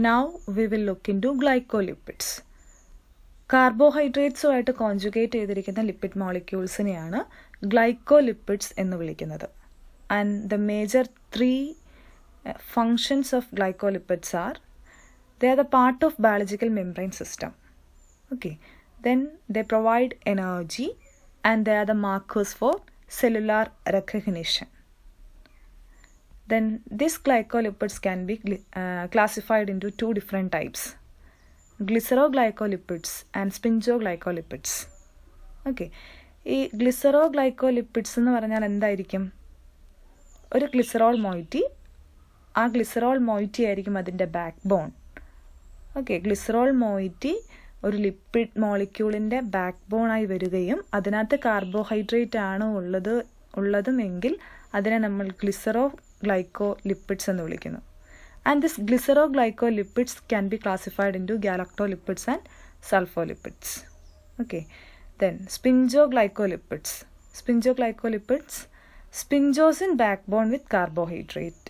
Now we will look into glycolipids. കാർബോഹൈഡ്രേറ്റ്സുമായിട്ട് conjugate ചെയ്തിരിക്കുന്ന lipid മോളിക്യൂൾസിനെയാണ് ഗ്ലൈക്കോലിപ്പിഡ്സ് എന്ന് വിളിക്കുന്നത്. And the major 3 functions of glycolipids are, they are the part of biological membrane system. Okay, then they provide energy and they are the markers for cellular recognition. Then these glycolipids can be classified into 2 different types, glyceroglycolipids and sphingoglycolipids. Okay, ഈ ഗ്ലിസറോഗ്ലൈക്കോലിപ്പിഡ്സ് എന്ന് പറഞ്ഞാൽ എന്തായിരിക്കും? ഒരു glycerol മോയിറ്റി, ആ glycerol മോയിറ്റി ആയിരിക്കും അതിൻ്റെ back bone. Okay, glycerol മോയിറ്റി ഒരു lipid മോളിക്യൂളിൻ്റെ back ബോണായി വരികയും അതിനകത്ത് കാർബോഹൈഡ്രേറ്റ് ആണ് ഉള്ളതുമെങ്കിൽ അതിനെ നമ്മൾ ഗ്ലിസറോഗ്ലൈക്കോലിപ്പിഡ്സ് എന്ന് വിളിക്കുന്നു. And this glyceroglycolipids can be classified into galactolipids and sulfolipids. Okay, then sphingoglycolipids. Sphingosin backbone with carbohydrate.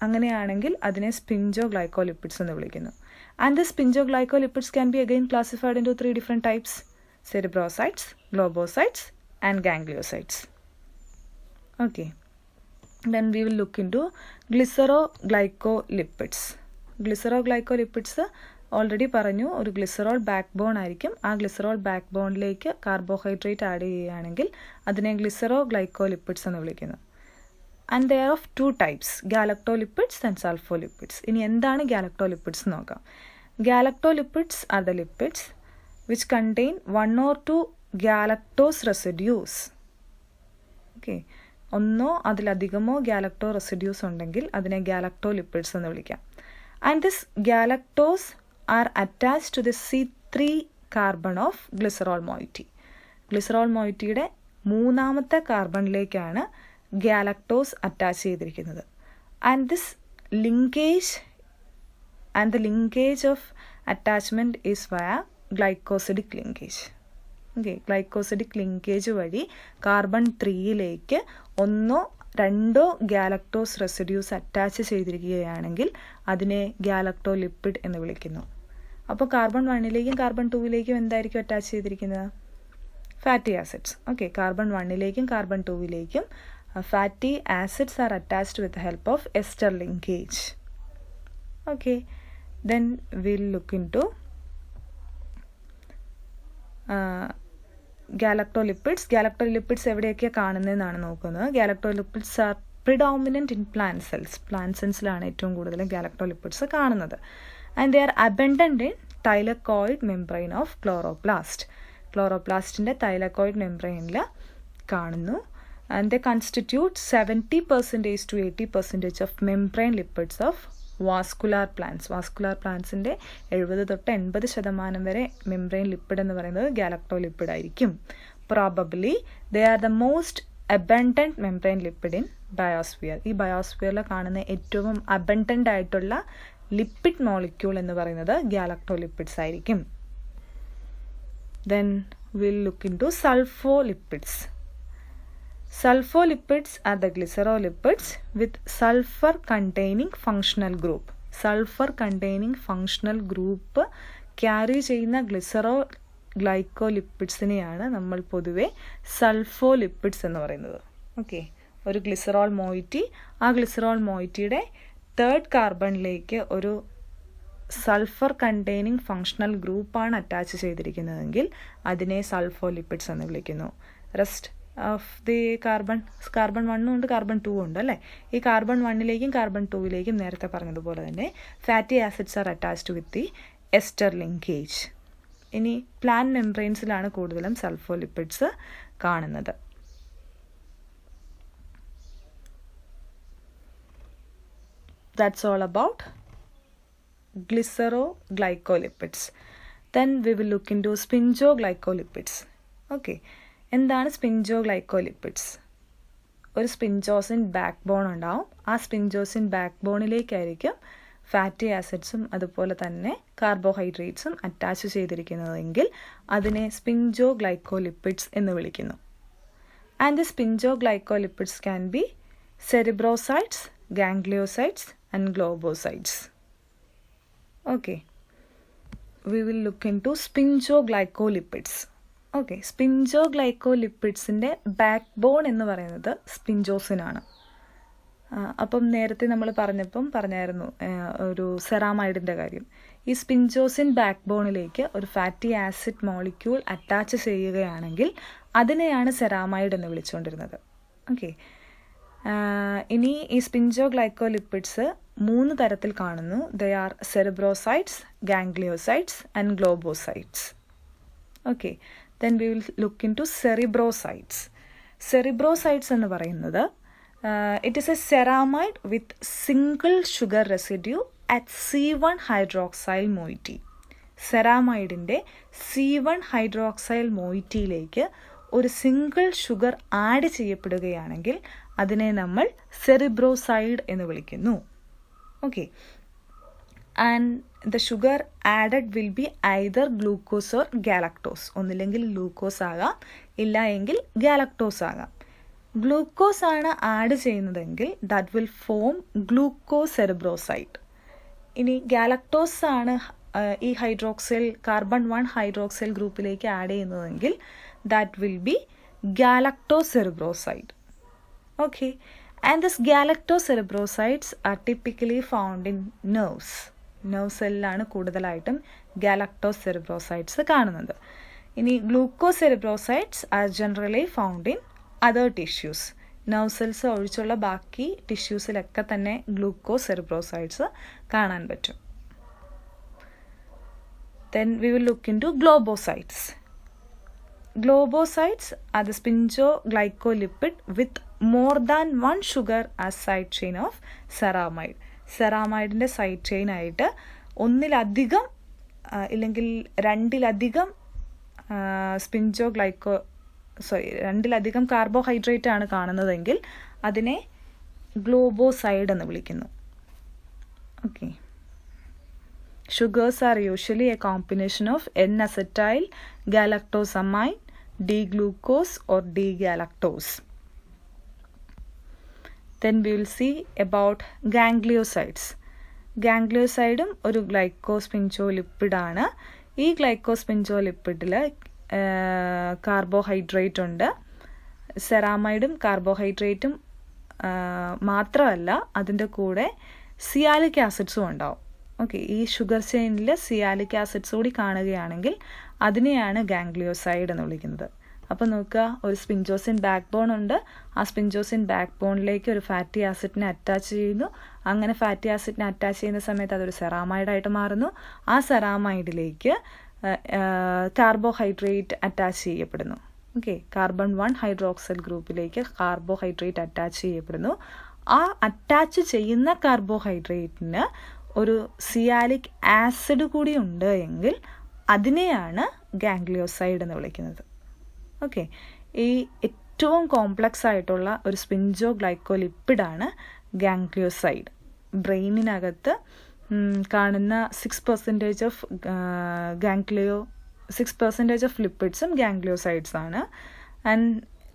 അങ്ങനെയാണെങ്കിൽ അതിനെ sphingoglycolipids എന്ന് വിളിക്കുന്നു. And the sphingoglycolipids can be again classified into 3 different types, cerebrocytes, globocytes and gangliosides. Okay, then we will look into glyceroglycolipids. Glyceroglycolipids already പറഞ്ഞു, ഒരു glycerol backbone ആയിരിക്കും. ആ glycerol ബാക്ക് ബോണിലേക്ക് കാർബോഹൈഡ്രേറ്റ് ആഡ് ചെയ്യുകയാണെങ്കിൽ അതിനെ ഗ്ലിസറോഗ്ലൈക്കോലിപ്പിഡ്സ് എന്ന് വിളിക്കുന്നു. And they are of 2 types, galactolipids and sulfolipids. ഇനി എന്താണ് ഗാലക്ടോലിപ്പിഡ്സ് എന്ന് നോക്കാം. Galactolipids are the lipids which contain 1 or 2 galactose residues. Okay, ഒന്നോ അതിലധികമോ ഗാലക്ടോ റെസിഡ്യൂസ് ഉണ്ടെങ്കിൽ അതിനെ ഗാലക്ടോലിപ്പിഡ്സ് എന്ന് വിളിക്കാം. And this galactose are attached to the C3 carbon of glycerol moiety. Glycerol മോയിറ്റിയുടെ 3ാമത്തെ കാർബണിലേക്കാണ് ഗാലക്ടോസ് അറ്റാച്ച് ചെയ്തിരിക്കുന്നത്. And this linkage and the linkage of attachment is via glycosidic linkage. Okay, glycosidic linkage വഴി carbon 3യിലേക്ക് 1 or 2 galactose residues attach ചെയ്തിരിക്കുകയാണെങ്കിൽ അതിനെ galactolipid എന്ന് വിളിക്കുന്നു. അപ്പോൾ കാർബൺ 1ലേക്കും കാർബൺ 2ലേക്കും എന്തായിരിക്കും അറ്റാച്ച് ചെയ്തിരിക്കുന്നത്? Fatty acids. ഓക്കെ, കാർബൺ 1ലേക്കും കാർബൺ 2ലേക്കും fatty acids are attached with the help of ester linkage. Okay, then will look into galactolipids. Galactolipids എവിടെയൊക്കെയാണ് കാണുന്നതെന്നാണ് നോക്കുന്നത്. Galactolipids are predominant in plant cells. Plant സെൽസിലാണ് ഏറ്റവും കൂടുതൽ galactolipids കാണുന്നത്. And they are abundant in thylakoid membrane of chloroplast. ക്ലോറോപ്ലാസ്റ്റിൻ്റെ thylakoid മെംബ്രെയിനിൽ കാണുന്നു. And they constitute 70% to 80% of membrane lipids of vascular plants. Vascular പ്ലാന്റ്സിൻ്റെ 70-80% വരെ മെംബ്രെയിൻ ലിപ്പിഡ് എന്ന് പറയുന്നത് ഗാലക്ടോലിപ്പിഡ് ആയിരിക്കും. Probably they are the most abundant membrane lipid in biosphere. ഈ ബയോസ്ഫിയറിൽ കാണുന്ന ഏറ്റവും അബൻഡൻ്റ് ആയിട്ടുള്ള ലിപ്പിഡ് മോളിക്യൂൾ എന്ന് പറയുന്നത് ഗാലക്ടോലിപ്പിഡ്സ് ആയിരിക്കും. Then will look into sulfolipids. Sulfolipids are the glycerolipids with sulfur containing functional group. Sulfur containing functional group carry ചെയ്യുന്ന ഗ്ലിസറോഗ്ലൈക്കോലിപ്പിഡ്സിനെയാണ് നമ്മൾ പൊതുവെ സൾഫോലിപ്പിഡ്സ് എന്ന് പറയുന്നത്. ഓക്കെ, ഒരു ഗ്ലിസറോൾ മോയിറ്റി, ആ ഗ്ലിസറോൾ മോയിറ്റിയുടെ 3rd കാർബണിലേക്ക് ഒരു സൾഫർ കണ്ടെയ്നിങ് ഫങ്ഷണൽ ഗ്രൂപ്പാണ് അറ്റാച്ച് ചെയ്തിരിക്കുന്നതെങ്കിൽ അതിനെ സൾഫോലിപ്പിഡ്സ് എന്ന് വിളിക്കുന്നു. റെസ്റ്റ് ഓഫ് ദി കാർബൺ 1 ഉണ്ട്, കാർബൺ 2 ഉണ്ട് അല്ലേ. ഈ കാർബൺ 1ലേക്കും കാർബൺ 2ലേക്കും നേരത്തെ പറഞ്ഞതുപോലെ തന്നെ fatty acids are attached with the ester linkage. ഇനി പ്ലാന്റ് മെംബ്രെയിൻസിലാണ് കൂടുതലും സൾഫോലിപ്പിഡ്സ് കാണുന്നത്. That's all about glyceroglycolipids. Then we will look into sphingoglycolipids. Okay, എന്താണ് സ്പിഞ്ചോഗ്ലൈക്കോലിപ്പിഡ്സ്? ഒരു സ്പിഞ്ചോസിൻ ബാക്ക് ബോൺ ഉണ്ടാവും. ആ സ്പിഞ്ചോസിൻ ബാക്ക് ബോണിലേക്കായിരിക്കും ഫാറ്റി ആസിഡ്സും അതുപോലെ തന്നെ കാർബോഹൈഡ്രേറ്റ്സും അറ്റാച്ച് ചെയ്തിരിക്കുന്നതെങ്കിൽ അതിനെ സ്പിഞ്ചോഗ്ലൈക്കോലിപ്പിഡ്സ് എന്ന് വിളിക്കുന്നു. And the sphingoglycolipids can be cerebrocytes, gangliosides and globocytes. Okay, we will look into spingoglycolipids. ഓക്കെ, സ്പിഞ്ചോഗ്ലൈക്കോലിപ്പിഡ്സിൻ്റെ ബാക്ക് ബോൺ എന്ന് പറയുന്നത് സ്പിഞ്ചോസിനാണ്. അപ്പം നേരത്തെ നമ്മൾ പറഞ്ഞായിരുന്നു ഒരു സെറാമൈഡിൻ്റെ കാര്യം. ഈ സ്പിഞ്ചോസിൻ ബാക്ക് ബോണിലേക്ക് ഒരു ഫാറ്റി ആസിഡ് മോളിക്യൂൾ അറ്റാച്ച് ചെയ്യുകയാണെങ്കിൽ അതിനെയാണ് സെറാമൈഡ് എന്ന് വിളിച്ചുകൊണ്ടിരുന്നത്. ഓക്കെ, ഇനി ഈ സ്പിഞ്ചോഗ്ലൈക്കോലിപ്പിഡ്സ് 3 തരത്തിൽ കാണുന്നു. They are cerebrosides, gangliosides and globosides. Okay, then we will look into cerebrocytes. Cerebrocytes എന്ന് പറയുന്നത് it is a ceramide with single sugar residue at C1 hydroxyl moiety. സെറാമൈഡിൻ്റെ C1 ഹൈഡ്രോക്സൈൽ മോയിറ്റിയിലേക്ക് ഒരു സിംഗിൾ ഷുഗർ ആഡ് ചെയ്യപ്പെടുകയാണെങ്കിൽ അതിനെ നമ്മൾ സെറിബ്രോസൈഡ് എന്ന് വിളിക്കുന്നു. Okay, and the sugar added will be either glucose or galactose. ഒന്നില്ലെങ്കിൽ ഗ്ലൂക്കോസ് ആകാം, ഇല്ല എങ്കിൽ ഗാലക്ടോസ് ആകാം. ഗ്ലൂക്കോസ് ആണ് ആഡ് ചെയ്യുന്നതെങ്കിൽ that will form glucose cerebroside. ഇനി ഗാലക്ടോസ് ആണ് ഈ കാർബൺ 1 ഹൈഡ്രോക്സൈൽ ഗ്രൂപ്പിലേക്ക് ആഡ് ചെയ്യുന്നതെങ്കിൽ that will be galactose cerebroside. Okay, and this galactose cerebrosides are typically found in nerve സെല്ലിലാണ് കൂടുതലായിട്ടും ഗാലക്ടോസ് സെറിബ്രോസൈഡ്സ് കാണുന്നത്. ഇനി glucose cerebrosides are generally found in other tissues. Nerve cells ഒഴിച്ചുള്ള ബാക്കി ടിഷ്യൂസിലൊക്കെ തന്നെ ഗ്ലൂക്കോസ് സെറിബ്രോസൈഡ്സ് കാണാൻ പറ്റും. Then we will look into globocytes. Globocytes are the spingoglycolipid with more than 1 sugar as side chain of ceramide. സെറാമൈഡിൻ്റെ side chain ആയിട്ട് ഒന്നിലധികം ഇല്ലെങ്കിൽ രണ്ടിലധികം രണ്ടിലധികം കാർബോഹൈഡ്രേറ്റ് ആണ് കാണുന്നതെങ്കിൽ അതിനെ ഗ്ലോബോസൈഡ് എന്ന് വിളിക്കുന്നു. Okay, sugars are usually A combination of N-acetyl galactosamine, D-glucose or D-galactose. Then we will see about gangliosides. ഗാംഗ്ലിയോസൈഡും ഒരു ഗ്ലൈക്കോസ്പിഞ്ചോലിപ്പിഡാണ്. ഈ ഗ്ലൈക്കോസ്പിഞ്ചോലിപ്പിഡിൽ കാർബോഹൈഡ്രേറ്റ് ഉണ്ട്. സെറാമൈഡും കാർബോഹൈഡ്രേറ്റും മാത്രമല്ല, അതിൻ്റെ കൂടെ സിയാലിക് ആസിഡ്സും ഉണ്ടാവും. ഓക്കെ, ഈ ഷുഗർ ചെയിനിൽ സിയാലിക് ആസിഡ്സ് കൂടി കാണുകയാണെങ്കിൽ അതിനെയാണ് ഗാംഗ്ലിയോസൈഡ് എന്ന് വിളിക്കുന്നത്. അപ്പോൾ നോക്കുക, ഒരു സ്പിഞ്ചോസിൻ ബാക്ക് ബോൺ ഉണ്ട്. ആ സ്പിഞ്ചോസിൻ ബാക്ക് ബോണിലേക്ക് ഒരു ഫാറ്റി ആസിഡിനെ അറ്റാച്ച് ചെയ്യുന്നു. അങ്ങനെ ഫാറ്റി ആസിഡിനെ അറ്റാച്ച് ചെയ്യുന്ന സമയത്ത് അതൊരു സെറാമൈഡായിട്ട് മാറുന്നു. ആ സെറാമൈഡിലേക്ക് കാർബോഹൈഡ്രേറ്റ് അറ്റാച്ച് ചെയ്യപ്പെടുന്നു. ഓക്കെ, കാർബൺ 1 ഹൈഡ്രോക്സൈൽ ഗ്രൂപ്പിലേക്ക് കാർബോഹൈഡ്രേറ്റ് അറ്റാച്ച് ചെയ്യപ്പെടുന്നു. ആ അറ്റാച്ച് ചെയ്യുന്ന കാർബോഹൈഡ്രേറ്റിന് ഒരു സിയാലിക് ആസിഡ് കൂടി ഉണ്ട് എങ്കിൽ അതിനെയാണ് ഗാംഗ്ലിയോസൈഡ് എന്ന് വിളിക്കുന്നത്. ഓക്കെ, ഈ ഏറ്റവും കോംപ്ലക്സ് ആയിട്ടുള്ള ഒരു സ്പിഞ്ചോഗ്ലൈക്കോലിപ്പിഡാണ് ഗാംഗ്ലിയോസൈഡ്. ബ്രെയിനിനകത്ത് കാണുന്ന 6% ഓഫ് ലിപ്പിഡ്സും ഗാംഗ്ലിയോസൈഡ്സ് ആണ്. And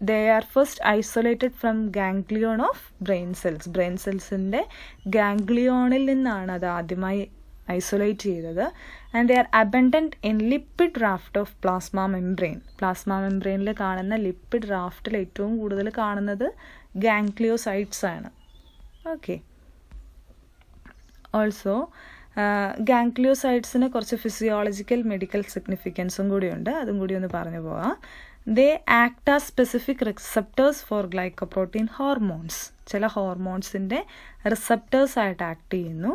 they are first isolated from ganglion of brain cells. Brain സെൽസിൻ്റെ ഗാംഗ്ലിയോണിൽ നിന്നാണ് അത് ആദ്യമായി ഐസൊലേറ്റ് ചെയ്തത്. And they are abundant in lipid raft of plasma membrane. Plasma മെംബ്രെയിനിൽ കാണുന്ന ലിപ്പിഡ് റാഫ്റ്റിൽ ഏറ്റവും കൂടുതൽ കാണുന്നത് ഗാംഗ്ലിയോസൈഡ്സ് ആണ്. ഓക്കെ, ഓൾസോ ഗാംഗ്ലിയോസൈഡ്സിന് കുറച്ച് ഫിസിയോളജിക്കൽ മെഡിക്കൽ സിഗ്നിഫിക്കൻസും കൂടിയുണ്ട്. അതും കൂടി ഒന്ന് പറഞ്ഞു പോകാം. They act as specific receptors for glycoprotein hormones. ചില ഹോർമോൺസിൻ്റെ റിസപ്റ്റേഴ്സ് ആയിട്ട് ആക്ട് ചെയ്യുന്നു.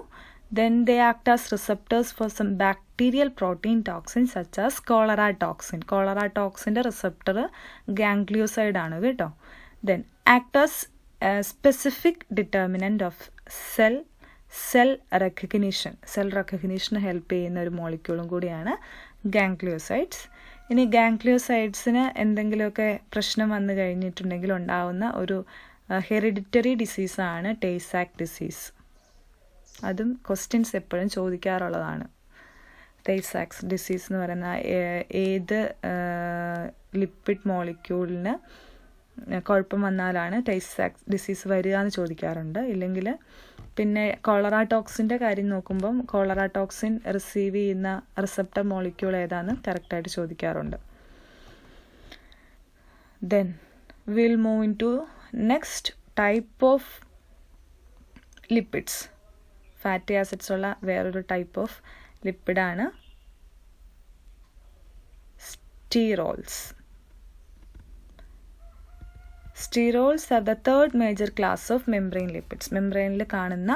Then they act as receptors for some bacterial protein toxins such as cholera toxin. Cholera toxin's receptor ganglioside ആണ് കേട്ടോ. Then act as a specific determinant of cell recognition. Cell recognition help ചെയ്യുന്ന ഒരു മോളിക്യൂളും കൂടിയാണ് ഗാംഗ്ലിയോസൈഡ്സ്. ഇനി ഗാംഗ്ലിയോസൈഡ്സിന് എന്തെങ്കിലുമൊക്കെ പ്രശ്നം വന്നു കഴിഞ്ഞിട്ടുണ്ടെങ്കിൽ ഉണ്ടാവുന്ന ഒരു ഹെറിഡിറ്ററി ഡിസീസാണ് ടേ സാക്ക് ഡിസീസ്. അതും ക്വസ്റ്റ്യൻസ് എപ്പോഴും ചോദിക്കാറുള്ളതാണ്. ടേ സാക്സ് ഡിസീസ് എന്ന് പറയുന്ന ഏത് ലിപ്പിഡ് മോളിക്യൂളിന് കുഴപ്പം വന്നാലാണ് ടേ സാക്സ് ഡിസീസ് വരിക എന്ന് ചോദിക്കാറുണ്ട്. ഇല്ലെങ്കിൽ പിന്നെ കോളറ ടോക്സിൻ്റെ കാര്യം നോക്കുമ്പം കോളറ ടോക്സിൻ റിസീവ് ചെയ്യുന്ന റിസപ്റ്റർ മോളിക്യൂൾ ഏതാണെന്ന് കറക്റ്റായിട്ട് ചോദിക്കാറുണ്ട്. Then will move into next type of lipids. Fatty acids ഉള്ള വേറൊരു ടൈപ്പ് ഓഫ് ലിപ്പിഡാണ് sterols. Sterols are the third major class of membrane lipids. മെംബ്രെയിനിൽ കാണുന്ന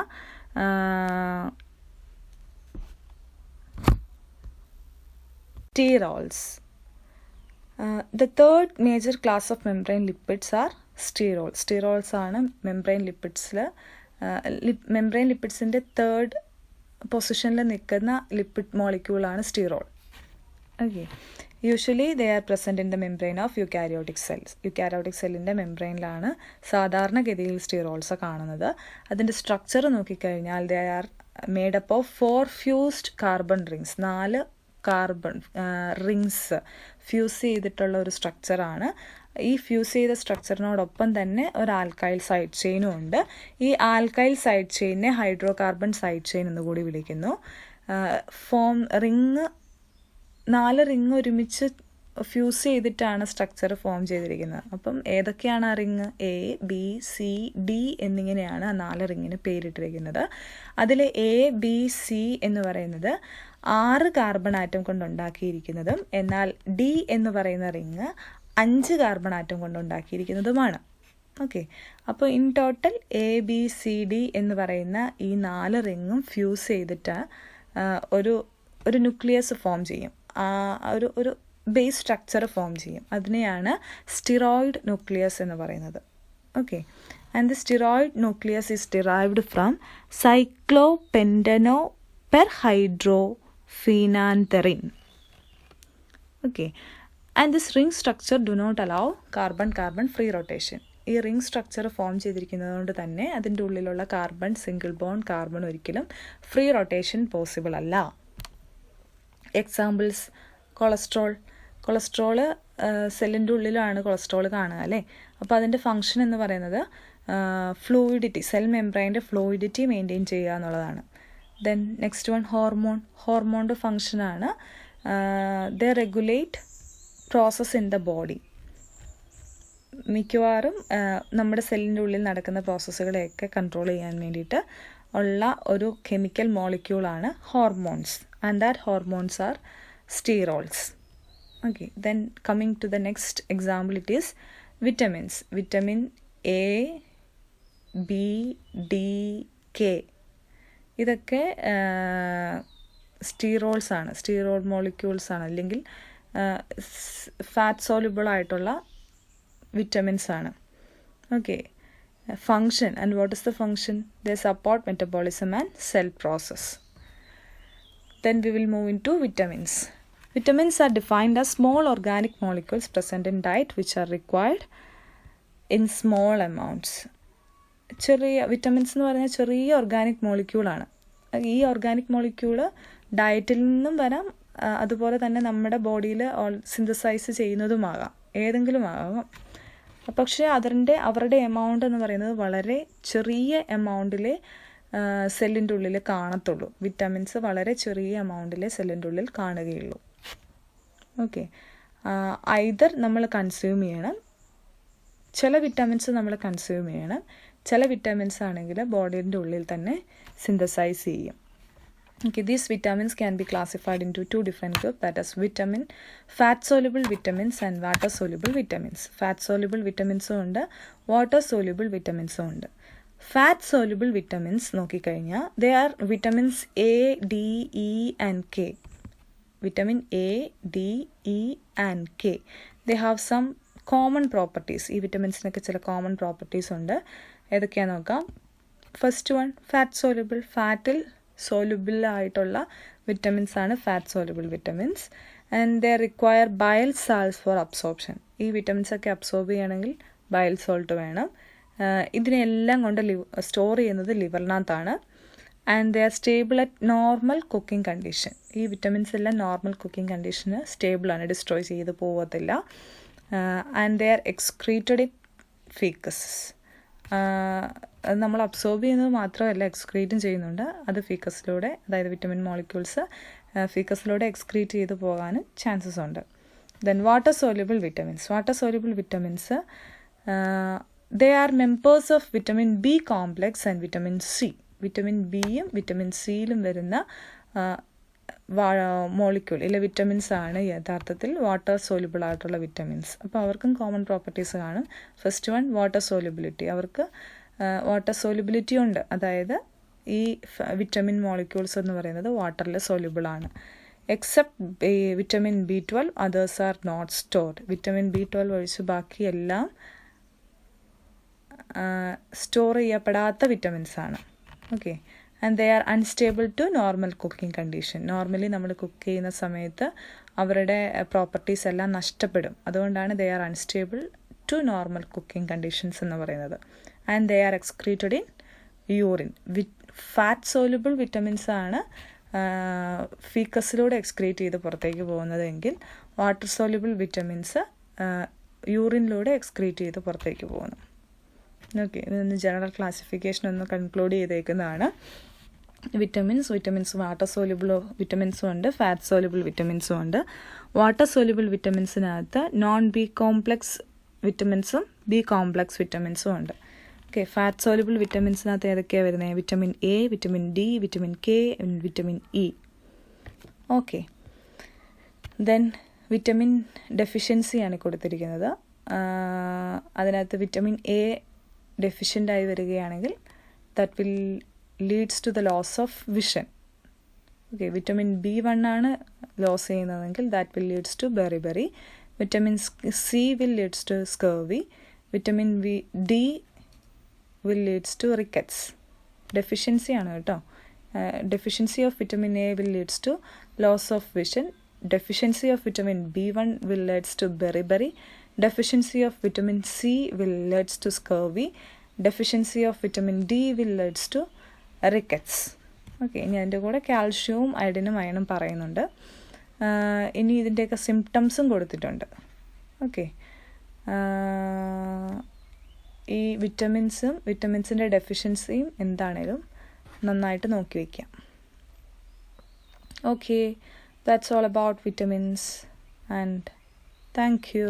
sterols. The third major class of membrane lipids are sterols. Sterols ആണ് membrane lipidsൽ membrane lipidsൻ്റെ third പൊസിഷനിൽ നിൽക്കുന്ന lipid മോളിക്യൂളാണ് sterol. Okay. Usually they are present in the membrane of eukaryotic cells. Eukaryotic സെല്ലിൻ്റെ മെംബ്രെയിനിലാണ് സാധാരണഗതിയിൽ സ്റ്റീറോൾസ് കാണുന്നത്. അതിൻ്റെ സ്ട്രക്ചർ നോക്കിക്കഴിഞ്ഞാൽ they are made up of 4 fused carbon rings. 4 carbon rings fuse ചെയ്തിട്ടുള്ള ഒരു സ്ട്രക്ചറാണ്. ഈ ഫ്യൂസ് ചെയ്ത സ്ട്രക്ചറിനോടൊപ്പം തന്നെ ഒരു ആൽക്കൈൽ സൈഡ് ചെയിനും ഉണ്ട്. ഈ ആൽക്കൈൽ സൈഡ് ചെയിനെ ഹൈഡ്രോ കാർബൺ സൈഡ് ചെയിൻ എന്ന് കൂടി വിളിക്കുന്നു. റിങ് 4 റിങ് ഒരുമിച്ച് ഫ്യൂസ് ചെയ്തിട്ടാണ് സ്ട്രക്ചർ ഫോം ചെയ്തിരിക്കുന്നത്. അപ്പം ഏതൊക്കെയാണ് ആ ring? A, B, C, D എന്നിങ്ങനെയാണ് ആ 4 റിങ്ങിന് പേരിട്ടിരിക്കുന്നത്. അതിൽ A, B, C എന്ന് പറയുന്നത് 6 കാർബൺ ആറ്റം കൊണ്ടുണ്ടാക്കിയിരിക്കുന്നതും എന്നാൽ D എന്ന് പറയുന്ന റിങ് 5 കാർബൺ ആറ്റം കൊണ്ടുണ്ടാക്കിയിരിക്കുന്നതുമാണ്. ഓക്കെ, അപ്പോൾ in total A, B, C, D എന്ന് പറയുന്ന ഈ 4 റിങ്ങും ഫ്യൂസ് ചെയ്തിട്ട് ഒരു ന്യൂക്ലിയസ് ഫോം ചെയ്യും. ഒരു ബേസ് സ്ട്രക്ചർ ഫോം ചെയ്യും. അതിനെയാണ് സ്റ്റിറോയിഡ് ന്യൂക്ലിയസ് എന്ന് പറയുന്നത്. Okay, and the steroid nucleus is derived from cyclopentanoperhydrophenanthrene. Okay, and this ring structure do not allow carbon free rotation. ഈ റിംഗ് സ്ട്രക്ചർ ഫോം ചെയ്തിരിക്കുന്നത് കൊണ്ട് തന്നെ അതിൻ്റെ ഉള്ളിലുള്ള കാർബൺ സിംഗിൾ ബോണ്ട് കാർബൺ ഒരിക്കലും ഫ്രീ റൊട്ടേഷൻ പോസിബിൾ അല്ല. Examples cholesterol സെല്ലിൻ്റെ ഉള്ളിലാണ് കൊളസ്ട്രോൾ കാണുക അല്ലേ. അപ്പോൾ അതിൻ്റെ ഫങ്ഷൻ എന്ന് പറയുന്നത് ഫ്ലൂയിഡിറ്റി, സെൽ മെംബ്രെയിൻ്റെ ഫ്ലൂയിഡിറ്റി മെയിൻറ്റെയിൻ ചെയ്യുക എന്നുള്ളതാണ്. ദെൻ നെക്സ്റ്റ് വൺ ഹോർമോണിൻ്റെ ഫങ്ഷനാണ് they regulate process in the body. മിക്കവാറും നമ്മുടെ സെല്ലിൻ്റെ ഉള്ളിൽ നടക്കുന്ന പ്രോസസ്സുകളെയൊക്കെ കൺട്രോൾ ചെയ്യാൻ വേണ്ടിയിട്ട് ഉള്ള ഒരു കെമിക്കൽ മോളിക്യൂളാണ് hormones. And that hormones are sterols. Okay, then coming to the next example, it is vitamins. Vitamin A, B, D, K. ഇതൊക്കെ സ്റ്റീറോൾസ് ആണ്, സ്റ്റീറോൾ മോളിക്യൂൾസ് ആണ്, അല്ലെങ്കിൽ ഫാറ്റ് സോലുബിൾ ആയിട്ടുള്ള വിറ്റമിൻസ് ആണ്. Okay, function and what is the function? They support metabolism and cell process. Then we will move into vitamins. Vitamins are defined as small organic molecules present in diet which are required in small amounts. ചെറിയ vitamins എന്ന് പറഞ്ഞാൽ ചെറിയ organic മോളിക്യൂളാണ്. ഈ organic molecule ഡയറ്റിൽ നിന്നും വരാം, അതുപോലെ തന്നെ നമ്മുടെ ബോഡിയിൽ സിന്തസൈസ് ചെയ്യുന്നതുമാകാം, ഏതെങ്കിലും ആകാം. പക്ഷേ അവരുടെ എമൗണ്ട് എന്ന് പറയുന്നത് വളരെ ചെറിയ എമൗണ്ടിലെ സെല്ലിൻ്റെ ഉള്ളിൽ കാണത്തുള്ളൂ. വിറ്റാമിൻസ് വളരെ ചെറിയ എമൗണ്ടിലെ സെല്ലിൻ്റെ ഉള്ളിൽ കാണുകയുള്ളൂ. ഓക്കെ, ഐദർ നമ്മൾ കൺസ്യൂം ചെയ്യണം, ചില വിറ്റാമിൻസ് നമ്മൾ കൺസ്യൂം ചെയ്യണം, ചില വിറ്റാമിൻസ് ആണെങ്കിൽ ബോഡീൻ്റെ ഉള്ളിൽ തന്നെ സിന്തസൈസ് ചെയ്യും. Okay, these vitamins can be classified into 2 different groups, that is fat soluble vitamins and water soluble vitamins. Fat soluble വിറ്റമിൻസും ഉണ്ട്, വാട്ടർ സോലുബിൾ വിറ്റമിൻസും ഉണ്ട്. ഫാറ്റ് സോലുബിൾ വിറ്റമിൻസ് നോക്കിക്കഴിഞ്ഞാൽ they are vitamins A, D, E and K. Vitamin A, D, E and K. They have some common properties. ഈ വിറ്റമിൻസിനൊക്കെ ചില common properties ഉണ്ട്. ഏതൊക്കെയാണെന്ന് നോക്കാം. First one, fat soluble. ഫാറ്റിൽ സോലുബിൾ ആയിട്ടുള്ള വിറ്റമിൻസ് ആണ് fat soluble vitamins. And they require bile salts for absorption. ഈ വിറ്റമിൻസൊക്കെ അബ്സോർബ് ചെയ്യണമെങ്കിൽ ബയൽ സോൾട്ട് വേണം. ഇതിനെല്ലാം കൊണ്ട് സ്റ്റോർ ചെയ്യുന്നത് ലിവറിനകത്താണ്. And they are stable at normal cooking condition. ഈ വിറ്റമിൻസ് എല്ലാം നോർമൽ കുക്കിംഗ് കണ്ടീഷന് സ്റ്റേബിളാണ്, ഡിസ്ട്രോയ് ചെയ്ത് പോകത്തില്ല. And they are excreted in faeces. അത് നമ്മൾ അബ്സോർബ് ചെയ്യുന്നത് മാത്രമല്ല എക്സ്ക്രീറ്റും ചെയ്യുന്നുണ്ട്. അത് ഫീക്കസിലൂടെ, അതായത് വിറ്റമിൻ മോളിക്യൂൾസ് ഫീക്കസിലൂടെ എക്സ്ക്രീറ്റ് ചെയ്ത് പോകാനും ചാൻസസ് ഉണ്ട്. Then water soluble vitamins. Water soluble vitamins they are members of vitamin B complex and vitamin C. Vitamin ബിയും വിറ്റമിൻ സിയിലും വരുന്ന മോളിക്യൂൾ ഇല്ല വിറ്റമിൻസ് ആണ് യഥാർത്ഥത്തിൽ വാട്ടർ സോല്യൂബിൾ ആയിട്ടുള്ള വിറ്റമിൻസ്. അപ്പോൾ അവർക്കും കോമൺ പ്രോപ്പർട്ടീസ് കാണും. First one water solubility. അവർക്ക് വാട്ടർ സോല്യൂബിലിറ്റി ഉണ്ട്, അതായത് ഈ വിറ്റമിൻ മോളിക്യൂൾസ് എന്ന് പറയുന്നത് വാട്ടറിൽ സോല്യൂബിൾ ആണ്. Except vitamin B12 others are not stored. Vitamin B12 ഒഴിച്ച് ബാക്കിയെല്ലാം സ്റ്റോർ ചെയ്യപ്പെടാത്ത വിറ്റമിൻസ് ആണ്. Okay, and they are unstable to normal cooking condition. Normally നമ്മൾ കുക്ക് ചെയ്യുന്ന സമയത്ത് അവരുടെ പ്രോപ്പർട്ടീസ് എല്ലാം നഷ്ടപ്പെടും. അതുകൊണ്ടാണ് they are unstable to normal cooking conditions എന്ന് പറയുന്നത്. And they are excreted in urine. Fat soluble vitamins ആണ് ഫീക്കസിലൂടെ എക്സ്ക്രീറ്റ് ചെയ്ത് പുറത്തേക്ക് പോകുന്നതെങ്കിൽ വാട്ടർ സോല്യൂബിൾ വിറ്റമിൻസ് യൂറിനിലൂടെ എക്സ്ക്രീറ്റ് ചെയ്ത് പുറത്തേക്ക് പോകുന്നു. ഓക്കെ, ഇതൊന്ന് ജനറൽ ക്ലാസിഫിക്കേഷൻ ഒന്ന് കൺക്ലൂഡ് ചെയ്തേക്കുന്നതാണ്. വിറ്റമിൻസ് വാട്ടർ സോല്യൂബിൾ വിറ്റമിൻസും ഉണ്ട്, ഫാറ്റ് സോല്യൂബിൾ വിറ്റമിൻസും ഉണ്ട്. വാട്ടർ സോല്യൂബിൾ വിറ്റമിൻസിനകത്ത് നോൺ ബി കോംപ്ലെക്സ് വിറ്റമിൻസും ബി കോംപ്ലെക്സ് വിറ്റമിൻസും ഉണ്ട്. ഓക്കെ, ഫാറ്റ് സോല്യൂബിൾ വിറ്റമിൻസിനകത്ത് ഏതൊക്കെയാണ് വരുന്നത്? Vitamin A, vitamin D, vitamin K, vitamin E. Okay, then vitamin ഡെഫിഷ്യൻസിയാണ് കൊടുത്തിരിക്കുന്നത്. അതിനകത്ത് വിറ്റമിൻ എ ഡെഫിഷ്യൻ്റായി വരികയാണെങ്കിൽ that will leads to the loss of vision. Okay, vitamin B1 ആണ് ലോസ് ചെയ്യുന്നതെങ്കിൽ that will leads to berry. Vitamin C will leads to scurvy. Vitamin D will leads to rickets. Deficiency ആണ് കേട്ടോ. Deficiency of vitamin A will leads to loss of vision. Deficiency of vitamin B1 will leads to beriberi. Deficiency of vitamin C will leads to scurvy. Deficiency of vitamin D will leads to rickets. Okay, ഇനി അതിൻ്റെ കൂടെ കാൽഷ്യവും അയഡിനും അയണും പറയുന്നുണ്ട്. ഇനി ഇതിൻ്റെയൊക്കെ സിംറ്റംസും കൊടുത്തിട്ടുണ്ട്. Okay, ഈ വിറ്റമിൻസിൻ്റെ ഡെഫിഷ്യൻസിയും എന്താണേലും നന്നായിട്ട് നോക്കി വയ്ക്കാം. Okay, that's all about vitamins, and thank you.